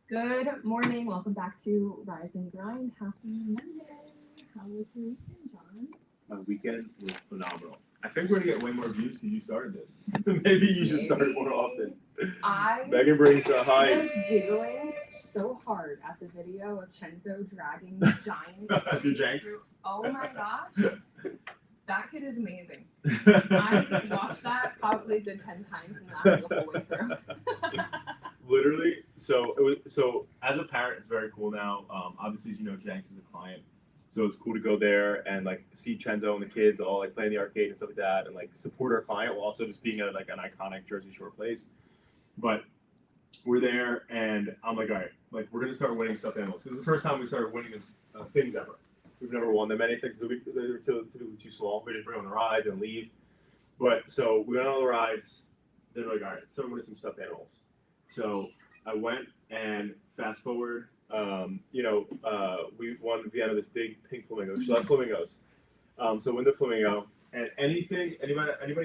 Good morning. Welcome back to Rise and Grind. Happy Monday. How was your weekend, John? My weekend was phenomenal. I think we're gonna get way more views because you started this. Maybe you should start it more often. I Megan brings a was high. giggling so hard at the video of Chenzo dragging the giant After Jenks. through. Oh my gosh. That kid is amazing. I watched that probably a good 10 times and laughed the whole way through. Literally, so as a parent, it's very cool now. Obviously, as you know, Jenks is a client, so it's cool to go there and like see Chenzo and the kids all like play in the arcade and stuff like that, and like support our client while also just being at like an iconic Jersey Shore place. But we're there, and I'm like, all right, like we're gonna start winning stuffed animals. This is the first time we started winning things ever. We've never won them anything because they were too small. We didn't bring on the rides and leave. But so we went on all the rides. They're like, all right, start winning some stuffed animals. So I went and fast forward. We won Vienna this big pink flamingo. She loves flamingos. So win the flamingo. And anybody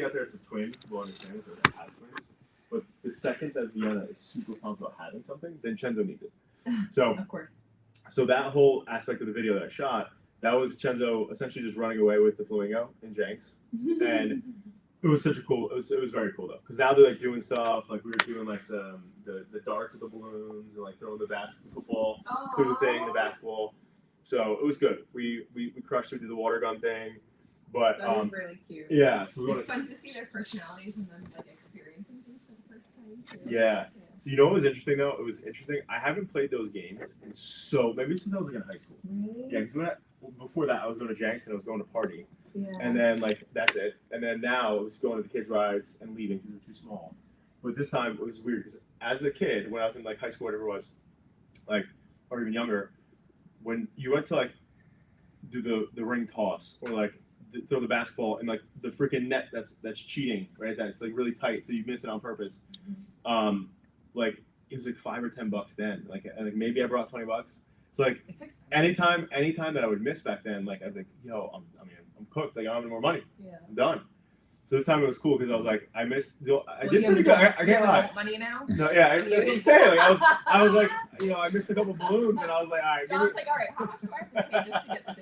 out there that's a twin will understand this or that has twins. But the second that Vienna is super pumped about having something, then Chenzo needs it. So Of course. so that whole aspect of the video that I shot, that was Chenzo essentially just running away with the flamingo and Jenks. And it was such a cool. It was very cool though, because now they're like doing stuff. Like we were doing like the darts with the balloons and like throwing the football through the thing, the basketball. So it was good. We crushed it, did the water gun thing, but That is really cute. yeah. So It's fun to see their personalities and then like experiencing things for the first time too. Yeah. So you know what was interesting though? It was interesting. I haven't played those games in maybe since I was like in high school. Really? Yeah, because before that I was going to Jenks and I was going to party. Yeah. And then like that's it. And then now it was going to the kids' rides and leaving because they're too small. But this time it was weird because as a kid, when I was in like high school, whatever it was, like or even younger, when you went to like do the ring toss or like throw the basketball and like the freaking net that's cheating, right? That's like really tight, so you miss it on purpose. Like it was like $5 or $10 then. Like maybe I brought $20. So like It's expensive. anytime that I would miss back then, like I'd be like, yo, I'm cooked. Like I don't have any more money. Yeah. I'm done. So this time it was cool because I was like, I missed. I Well, did you pretty have good. I can't lie. money now? No, yeah, that's what I'm saying. Like I was like, I missed a couple balloons, and I was like, all right. John's like, all right, how much do I have to pay just to get the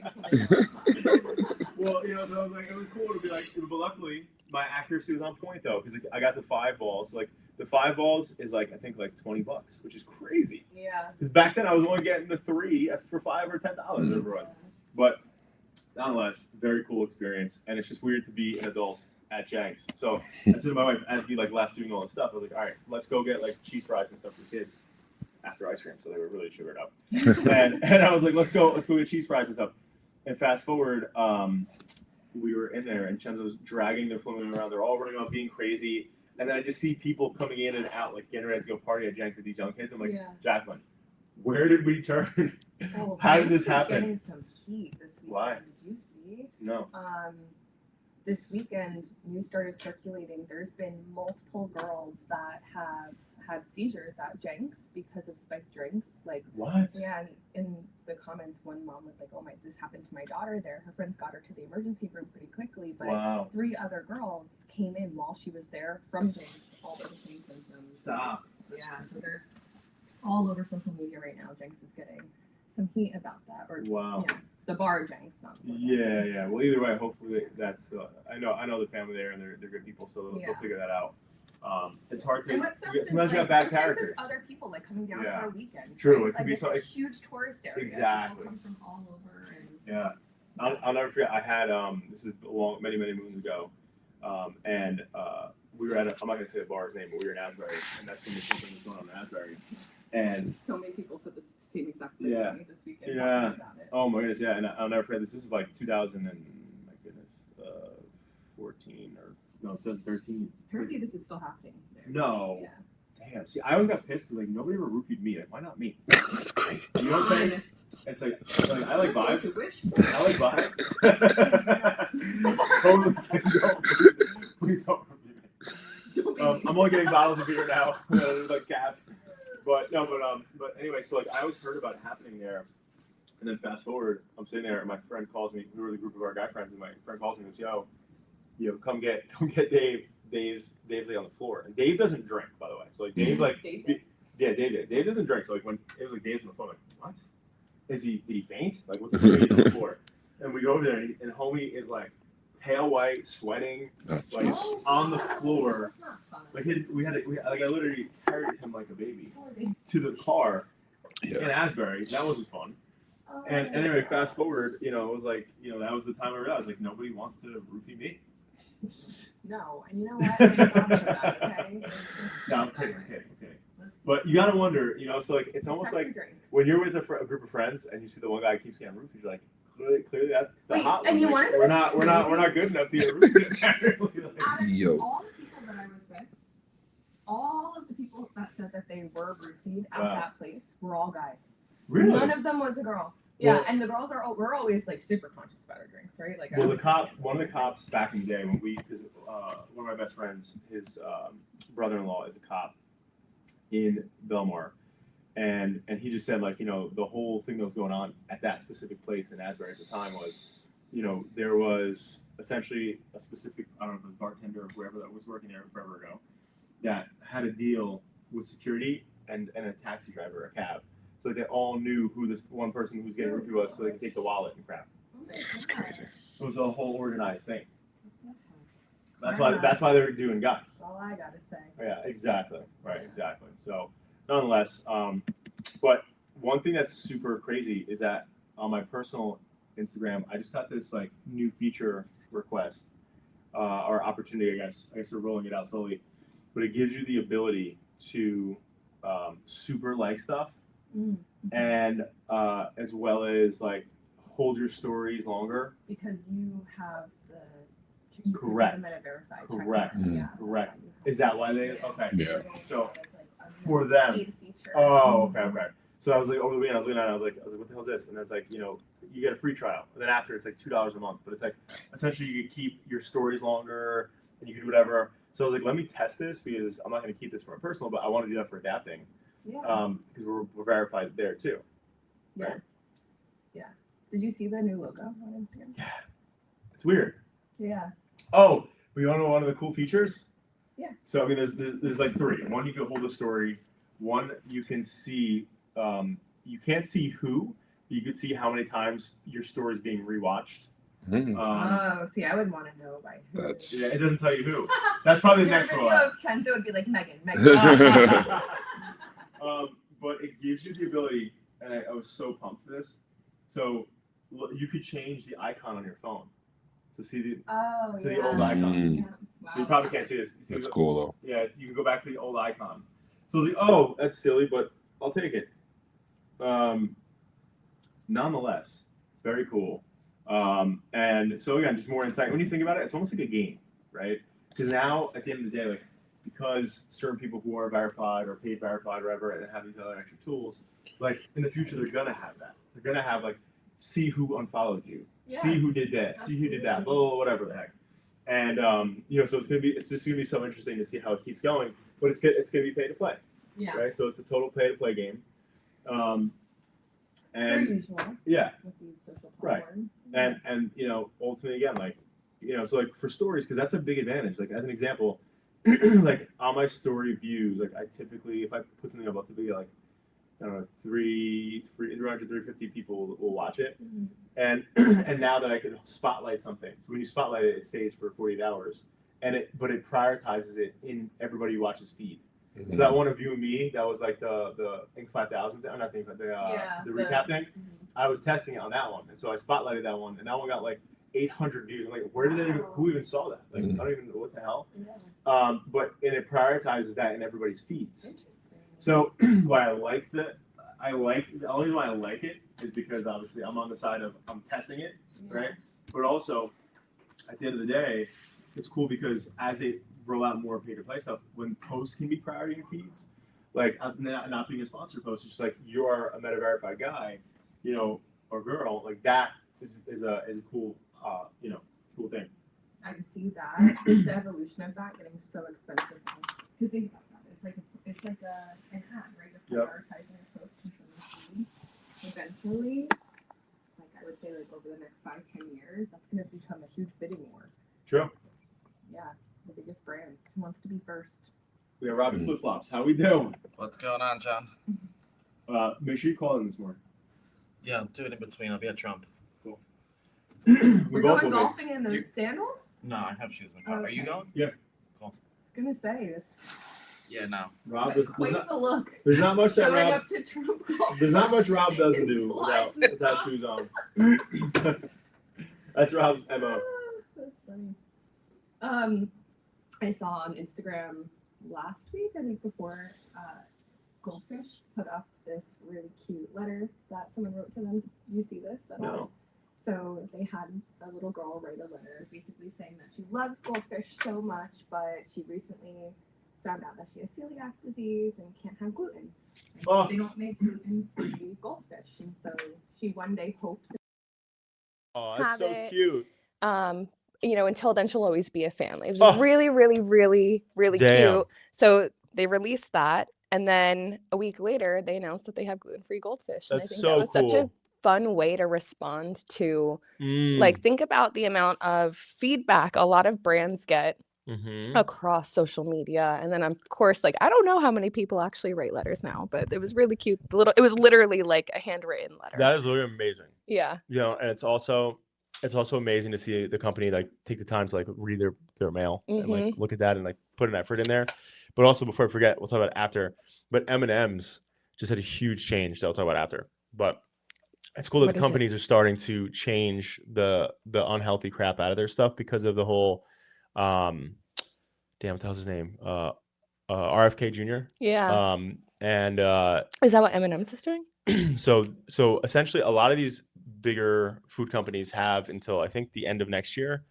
big flamingo? Well, so I was like, it was cool to be like, but luckily my accuracy was on point though, because I got the 5 balls. Like the 5 balls is like I think like $20, which is crazy. Yeah. Because back then I was only getting the 3 for $5 or $10, whatever it was. But nonetheless, very cool experience, and it's just weird to be an adult at Jenks. So I said to my wife, as we like left doing all this stuff, I was like, all right, let's go get like cheese fries and stuff for the kids after ice cream. So they were really sugared up, and I was like, let's go get cheese fries and stuff. And fast forward, we were in there, and Chenzo's dragging their flamingo around. They're all running around, being crazy. And then I just see people coming in and out, like getting ready to go party at Jenks with these young kids. I'm like, Yeah. Jacqueline, where did we turn? Oh, How did this Jenks is happen? Getting some heat this weekend. Why? Did you see? No. This weekend, news started circulating. There's been multiple girls that have had seizures at Jenks because of spiked drinks. Like, What? yeah, and in the comments, one mom was like, "Oh my, this happened to my daughter there. Her friends got her to the emergency room pretty quickly, but Wow. 3 other girls came in while she was there from Jenks, all with the same symptoms." Stop. Yeah, so there's all over social media right now. Jenks is getting some heat about that, or Wow. yeah, the bar Jenks, not the bar. Yeah. Well, either way, hopefully that's. I know the family there, and they're good people, so they'll Yeah. figure that out. It's hard to. And what sucks is Sometimes you like, got bad sometimes characters. it's other people like coming down Yeah. for a weekend. True, right? it could like, be it's so- a huge tourist area. Exactly. People come from all over. And Yeah, I'll never forget. I had this is many moons ago, and we were at I'm not gonna say the bar's name, but we were in Asbury, and that's when something was going on in Asbury, and so many people said the same exact thing Yeah. to me this weekend. Yeah. talking about it. oh my goodness, yeah, and I'll never forget this. This is like 2000 and my goodness, 14 or no, 2013. It's like- Turkey, this is still happening there. No. Yeah. Damn. See, I always got pissed because like nobody ever roofied me. Like, why not me? That's crazy. You know what I'm saying? It's like I like vibes. You wish I like vibes. Totally. Please don't review me. I'm only getting bottles of beer now, like cap. But anyway, so like I always heard about it happening there, and then fast forward, I'm sitting there, and my friend calls me. We were the group of our guy friends, and my friend calls me and goes, "Yo, come get Dave. Dave's like on the floor, and Dave doesn't drink, by the way. So like Dave, like Dave? Yeah, Dave did. Dave doesn't drink. So like when it was like Dave's on the phone, like what? Did he faint? Like what's the he's on the floor? And we go over there and homie is like pale white, sweating, like on the floor. That's not fun. Like I literally carried him like a baby to the car in Asbury. That wasn't fun. And anyway, fast forward, it was like, that was the time I realized like nobody wants to roofie me. No, and you know what? I ain't bothered with that, okay? It's just- No, I'm kidding. But you gotta wonder, so like it's almost like when you're with a group of friends and you see the one guy keeps getting roofied, you're like, clearly that's the Wait, hot and one. you Like, wanted we're not good enough to get roofed. Apparently, like, Out of Yo. all the people that I was with, all of the people that said that they were roofied at Wow. that place were all guys. really? None of them was a girl. Yeah, Well- and the girls we're always like super conscious about our drinks, right? Like, Well, one of the cops back in the day when because one of my best friends, his brother-in-law is a cop in Belmar, and he just said like the whole thing that was going on at that specific place in Asbury at the time was, there was essentially a specific, I don't know if it was bartender or whoever that was working there forever ago, that had a deal with security and a taxi driver, a cab. So they all knew who this one person who was getting roofied was, so they could take the wallet and crap. That's crazy. It was a whole organized thing. That's Why why. not? That's why they're doing guys. That's all I gotta say. Yeah, exactly. Right, exactly. So, nonetheless, but one thing that's super crazy is that on my personal Instagram, I just got this like new feature request or opportunity. I guess they're rolling it out slowly, but it gives you the ability to super like stuff Mm. and as well as like hold your stories longer. Because you have you Correct. Meta verified. Correct. checkmark. Yeah, Correct. that's how you have Is that why they? it. Okay. Yeah. They're going So, as, like, a for them. paid feature. Oh, okay. So I was like over the weekend, I was looking at it, I was like, what the hell is this? And then it's like, you get a free trial. And then after it's like $2 a month. But it's like essentially you could keep your stories longer and you can do whatever. So I was like, let me test this because I'm not gonna keep this for my personal, but I want to do that for adapting. Yeah. Because we're verified there too. Yeah. right. Yeah. Did you see the new logo on Instagram? It's weird. Yeah. Oh, but you want to know one of the cool features? Yeah. So I mean, there's like three. One, you can hold a story. One, you can see. You can't see who. But you can see how many times your story is being rewatched. Oh, see, I would want to know by who. That's- Yeah, it doesn't tell you who. That's probably the Your next video one. of Kenzo would be like Megan. But it gives you the ability, and I was so pumped for this. So you could change the icon on your phone. So see the Oh, to yeah. the old icon. Yeah. So you Wow. probably can't see this. You see That's the- cool though. Yeah, you can go back to the old icon. So I was like, oh, that's silly, but I'll take it. Nonetheless, very cool. And so again, just more insight. When you think about it, it's almost like a game, right? Because now at the end of the day, like because certain people who are verified or paid verified or whatever and have these other extra tools, like in the future they're gonna have that. They're gonna have like see who unfollowed you, see who did that, see who did that, blah, blah, blah, whatever the heck. And so it's just gonna be so interesting to see how it keeps going. But it's gonna be pay to play, Yeah. right? So it's a total pay to play game. Per And usual yeah, with these social Right. platforms. and ultimately again, like so like for stories, because that's a big advantage. Like as an example, like on my story views, like I typically if I put something up, I'll typically get like I don't know 350 people will watch it. Mhm. And now that I can spotlight something, so when you spotlight it, it stays for 48 hours, but it prioritizes it in everybody who watches feed. So that one of You and Me, that was like the Inc. 5000, not the Inc. The recap thing. Mhm. I was testing it on that one, and so I spotlighted that one, and that one got like 800 views. I'm like, where did who even saw that? Like, I don't even know what the hell. Yeah. But it prioritizes that in everybody's feeds. Interesting. So why the only reason why I like it is because obviously I'm on the side of I'm testing it, Yeah. right? But also at the end of the day, it's cool because as they roll out more pay to play stuff, when posts can be priority in feeds, like not being a sponsored post, it's just like you're a meta verified guy, or girl, like that is a cool cool thing. I can see that the evolution of that getting so expensive. Because think about that, it's like an ad, right? You're Yep. prioritizing a post in someone's feed. Eventually, like I would say, like over the next 5-10 years, that's going to become a huge bidding war. True. Yeah, the biggest brands. Who wants to be first? We got Robbie Flip Flops. How we doing? What's going on, John? Make sure you call in this morning. Yeah, I'll do it in between. I'll be at Trump. Cool. We're both going will be. golfing in those sandals? No, I have shoes in the car. Are you Okay. going? Yeah. Cool. I was gonna say it's Yeah, no. Rob, quite the look. there's not much that Showing Rob. up to Trump golf. There's not much Rob doesn't in do slides and without socks. shoes on. That's Rob's MO. That's funny. I saw on Instagram last week, I think before, Goldfish put up this really cute letter that someone wrote to them. Do you see this at all? No. So they had a little girl write a letter basically saying that she loves goldfish so much, but she recently found out that she has celiac disease and can't have gluten. And Oh. They don't make gluten-free goldfish, and so she one day hopes. Oh, that's so Have it. cute. Until then she'll always be a family. It was Oh. really, really, really, really Damn. cute. So they released that, and then a week later they announced that they have gluten-free goldfish. And I That's think so that was such a cool. fun way to respond to Mm. think about the amount of feedback a lot of brands get Mhm. across social media. And then of course, I don't know how many people actually write letters now, but it was really cute. It was literally like a handwritten letter. That is literally amazing. Yeah. And it's also amazing to see the company take the time to read their mail and look at that and put an effort in there. But also, before I forget, we'll talk about it after. But M&M's just had a huge change that I'll talk about after. But it's cool that What the is it? companies are starting to change the unhealthy crap out of their stuff because of the whole damn, what the hell's his name? RFK Jr. Yeah. And Is that what M&M's is doing? so essentially a lot of these bigger food companies have until I think the end of next year,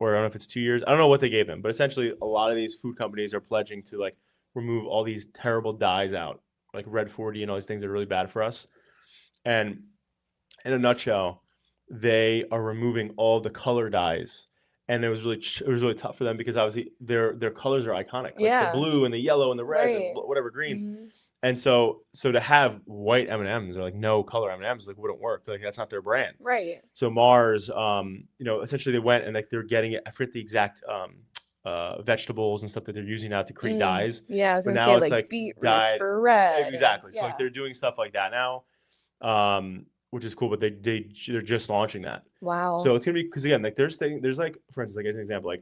or I don't know if it's 2 years. I don't know what they gave them, but essentially a lot of these food companies are pledging to remove all these terrible dyes out, like Red 40 and all these things that are really bad for us. And in a nutshell, they are removing all the color dyes. And it was really tough for them because obviously their colors are iconic, like Yeah. the blue and the yellow and the red and Right. whatever greens. Mhm. And so to have white M&Ms or no color M&Ms wouldn't work. That's not their brand. Right. So Mars, essentially they went and they're getting it. I forget the exact vegetables and stuff that they're using now to create dyes. Yeah, I was But gonna now say it's beetroots dyed- for red. Exactly. So Yeah. they're doing stuff like that now, which is cool. But they're just launching that. Wow. So it's gonna be because again, there's for instance, as an example,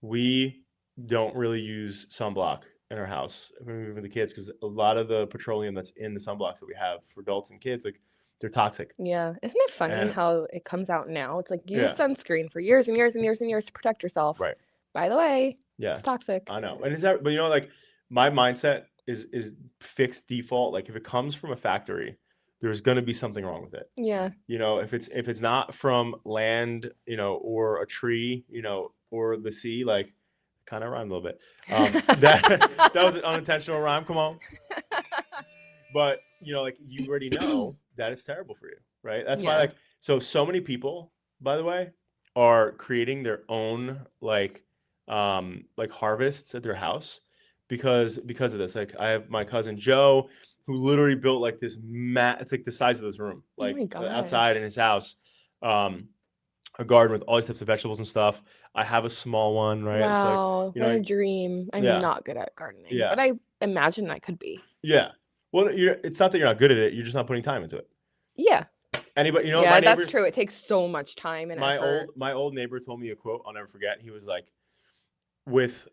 we don't really use sunblock in our house for the kids because a lot of the petroleum that's in the sunblocks that we have for adults and kids, they're toxic. Yeah. Isn't it funny And- how it comes out now? It's use Yeah. sunscreen for years and years and years and years to protect yourself. Right. By the way, Yeah, it's toxic. I know. And but my mindset is fixed default. If it comes from a factory, there's gonna be something wrong with it. Yeah. If it's not from land, or a tree, or the sea, kind of rhymed a little bit. That was an unintentional rhyme. Come on. But you already know that it's terrible for you, right? That's why so many people, by the way, are creating their own harvests at their house because of this. I have my cousin Joe who literally built this mat. It's the size of this room, Oh my outside in gosh. his house. A garden with all these types of vegetables and stuff. I have a small one, right? Wow. you What know, a dream. I'm yeah. not good at gardening, Yeah. but I imagine I could be. Yeah. Well, it's not that you're not good at it. You're just not putting time into it. Yeah. Anybody, Yeah, my that's neighbor, true. It takes so much time and effort. my old neighbor told me a quote I'll never forget. He was like, with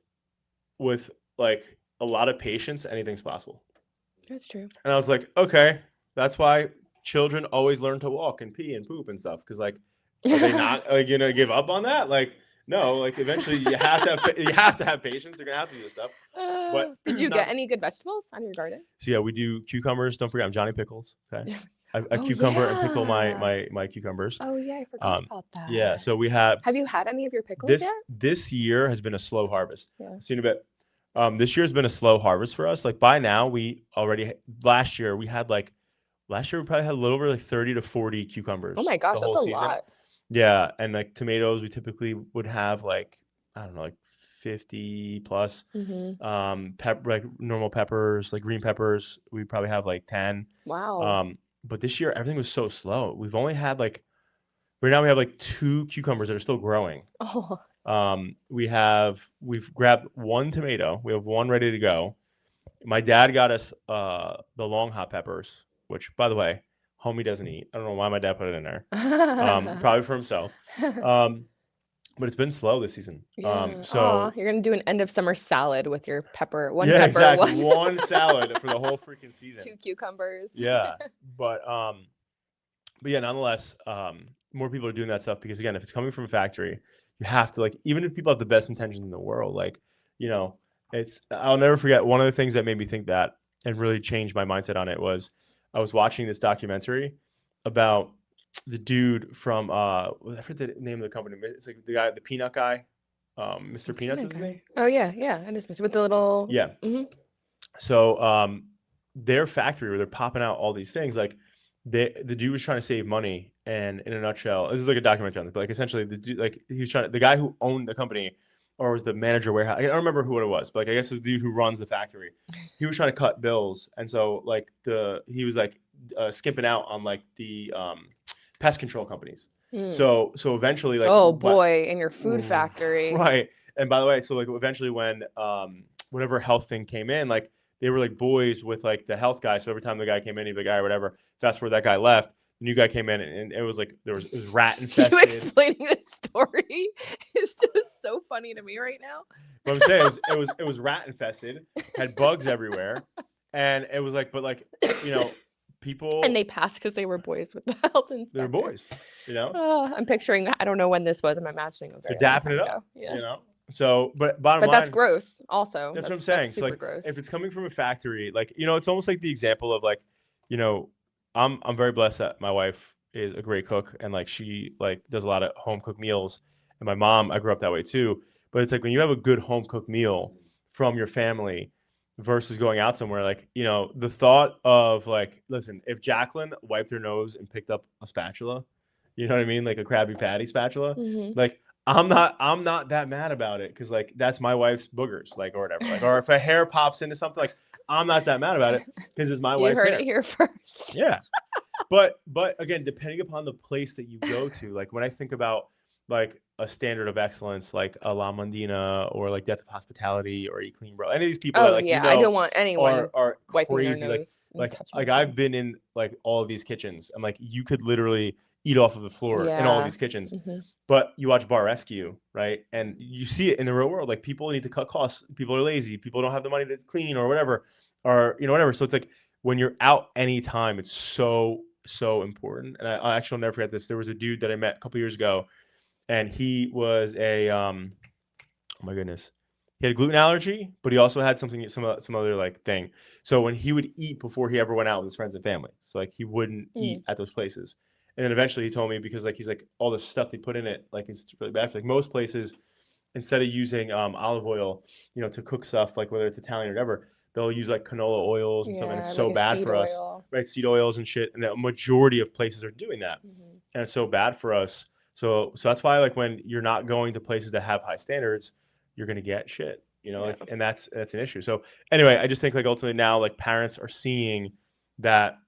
a lot of patience, anything's possible. That's true. And I was like, okay, that's why children always learn to walk and pee and poop and stuff. Because are they not give up on that? No, eventually you have to have patience. They're gonna have to do this stuff. But Did you not- get any good vegetables on your garden? So yeah, we do cucumbers. Don't forget, I'm Johnny Pickles. Okay, I Oh, cucumber and pickle yeah. my cucumbers. Oh yeah, I forgot Um, about that. Yeah, so we have Have you had any of your pickles this yet? this year has been a slow harvest. Yeah. Seen a bit. This year's been a slow harvest for us. By now last year we probably had a little over 30 to 40 cucumbers. Oh my gosh, the whole that's a season. lot. Yeah, and tomatoes, we typically would have I don't know 50 plus. Mm-hmm. Normal peppers, green peppers, we probably have 10. Wow. But this year everything was so slow. We've only had right now we have 2 cucumbers that are still growing. Oh. We've grabbed one tomato. We have one ready to go. My dad got us the long hot peppers, which, by the way, homie doesn't eat. I don't know why my dad put it in there. Probably for himself. But it's been slow this season. Yeah. So Aw, you're gonna do an end of summer salad with your pepper, one yeah, pepper, exactly. one One salad for the whole freaking season. 2 cucumbers. Yeah, but yeah, nonetheless, more people are doing that stuff because again, if it's coming from a factory, you have to like, even if people have the best intentions in the world, like, you know, I'll never forget one of the things that made me think that and really changed my mindset on it was I was watching this documentary about the dude from I forget the name of the company. It's like the guy, the peanut guy, Mr. Peanuts is his name. Oh yeah, it is with the little. Yeah. Mhm. So their factory where they're popping out all these things, like the dude was trying to save money, and in a nutshell, this is like a documentary on this, but like essentially the dude, like he was trying, the guy who owned the company or was the manager warehouse, I don't remember who it was, but like I guess the dude who runs the factory, he was trying to cut bills, and so like he was like skimping out on like the pest control companies. Mm. So eventually, like, oh boy, in your food factory, right? And by the way, so like eventually when whatever health thing came in, like they were like boys with like the health guy. So every time the guy came in, he'd be like, all right, whatever. Fast forward, that guy left. The new guy came in, and it was like it was rat infested. You explaining this story is just so funny to me right now. But I'm saying it was rat infested, had bugs everywhere, and it was like, but like, you know, people, and they passed because they were boys with the health inspector. They're boys, you know. I'm picturing. I don't know when this was. I'm imagining. They're dapping it up, yeah. You know. So, but bottom line, that's gross. Also, that's what I'm saying. So, like, gross. if it's coming from a factory, like, you know, it's almost like the example of like, you know, I'm very blessed that my wife is a great cook and like she like does a lot of home cooked meals, and my mom, I grew up that way too. But it's like when you have a good home cooked meal from your family versus going out somewhere, like, you know, the thought of like, listen, if Jacqueline wiped her nose and picked up a spatula, you know what I mean, like a Krabby Patty spatula, like. I'm not that mad about it because like that's my wife's boogers, like, or whatever, like, or if a hair pops into something, like I'm not that mad about it because it's my wife's hair. You heard it here first. Yeah, but again, depending upon the place that you go to, like when I think about like a standard of excellence, like a La Mondina or like Death of Hospitality or Eat Clean Bro, any of these people, that, like, yeah, you know, I don't want anyone are wiping crazy, their nose like I've been in like all of these kitchens, and like you could literally eat off of the floor in all of these kitchens. But you watch Bar Rescue, right? And you see it in the real world. Like people need to cut costs. People are lazy. People don't have the money to clean or whatever, or, you know, whatever. So it's like when you're out anytime, it's so important. And I actually will never forget this. There was a dude that I met a couple years ago, and he was a, oh my goodness. He had a gluten allergy, but he also had some other like thing. So when he would eat before he ever went out with his friends and family, so like he wouldn't eat at those places. And then eventually he told me, because like he's like all the stuff they put in it, like it's really bad. Like most places, instead of using olive oil, you know, to cook stuff, like whether it's Italian or whatever, they'll use like canola oils and stuff, and it's so bad for us, right? Seed oils and shit, and the majority of places are doing that, and it's so bad for us. So that's why, like, when you're not going to places that have high standards, you're gonna get shit, you know, like, and that's an issue. So anyway, I just think like ultimately now, like, parents are seeing that.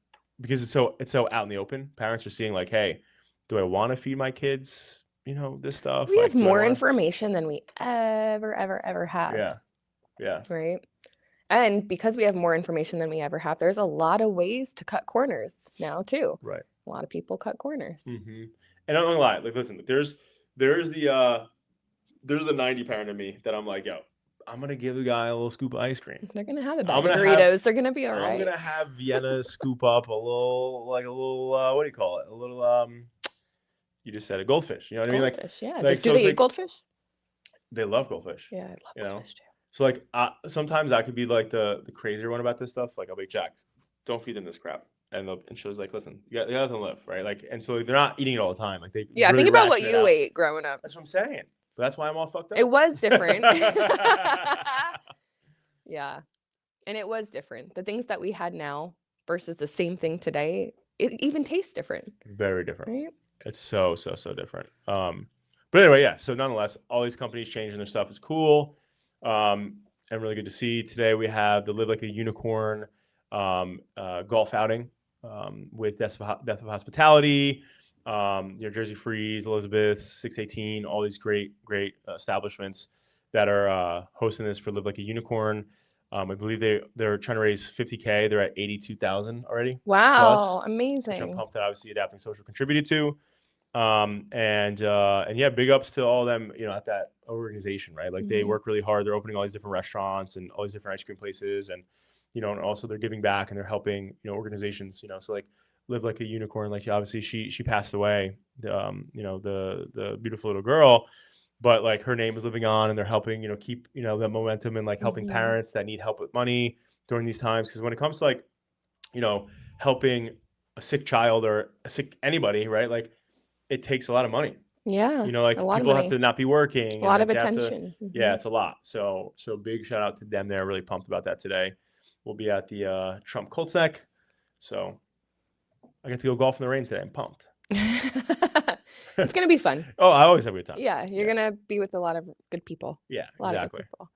Because it's so out in the open, parents are seeing like, hey, do I want to feed my kids, you know, this stuff? We like, have more information than we ever have. Yeah. Right. And because we have more information than we ever have, there's a lot of ways to cut corners now too. Right. A lot of people cut corners. And I'm not gonna lie, like, listen, there's the 90 parent in me that I'm like, yo, I'm gonna give the guy a little scoop of ice cream. They're gonna have a bag of Doritos. They're gonna be all right. I'm gonna have Vienna scoop up a little what do you call it? A little you just said a goldfish. You know what I mean? Like, yeah. Like, do they eat goldfish? They love goldfish. Yeah, I love goldfish too. So like sometimes I could be like the crazier one about this stuff. Like I'll be Jack, don't feed them this crap. And she was like, listen, you got to let them live, right? Like, and so they're not eating it all the time. Like they really think about what you ate growing up. That's what I'm saying. But that's why I'm all fucked up. It was different. Yeah. And it was different. The things that we had now versus the same thing today, it even tastes different. Very different. Right? It's so different. But anyway, yeah. So nonetheless, all these companies changing their stuff is cool. And really good to see. Today we have the Live Like a Unicorn golf outing with Death of Hospitality. Jersey Freeze, Elizabeth, 618, all these great establishments that are hosting this for Live Like a Unicorn. I believe they're trying to raise 50K. They're at 82,000 already. Wow, Which I'm amazing. pumped that obviously Adapting Social contributed to. And yeah, big ups to all of them, at that organization, right? Like they work really hard. They're opening all these different restaurants and all these different ice cream places, and and also they're giving back and they're helping organizations. So like Live Like a Unicorn, like obviously she passed away, the beautiful little girl, but like her name is living on, and they're helping keep that momentum, and like helping parents that need help with money during these times. Because when it comes to like helping a sick child or a sick anybody, right? Like it takes a lot of money. Yeah. Like a lot people of have money. to not be working. A lot of they have to- attention. yeah, it's a lot. So big shout out to them there. Really pumped about that today. We'll be at the Trump Colts Neck. So I get to go golf in the rain today. I'm pumped. It's gonna be fun. Oh, I always have a good time. Yeah, you're gonna be with a lot of good people. Yeah, A lot of exactly. good people.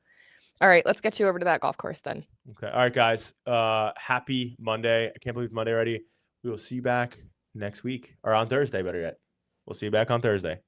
All right, let's get you over to that golf course then. Okay. All right, guys. Happy Monday. I can't believe it's Monday already. We will see you back next week, or on Thursday, better yet. We'll see you back on Thursday.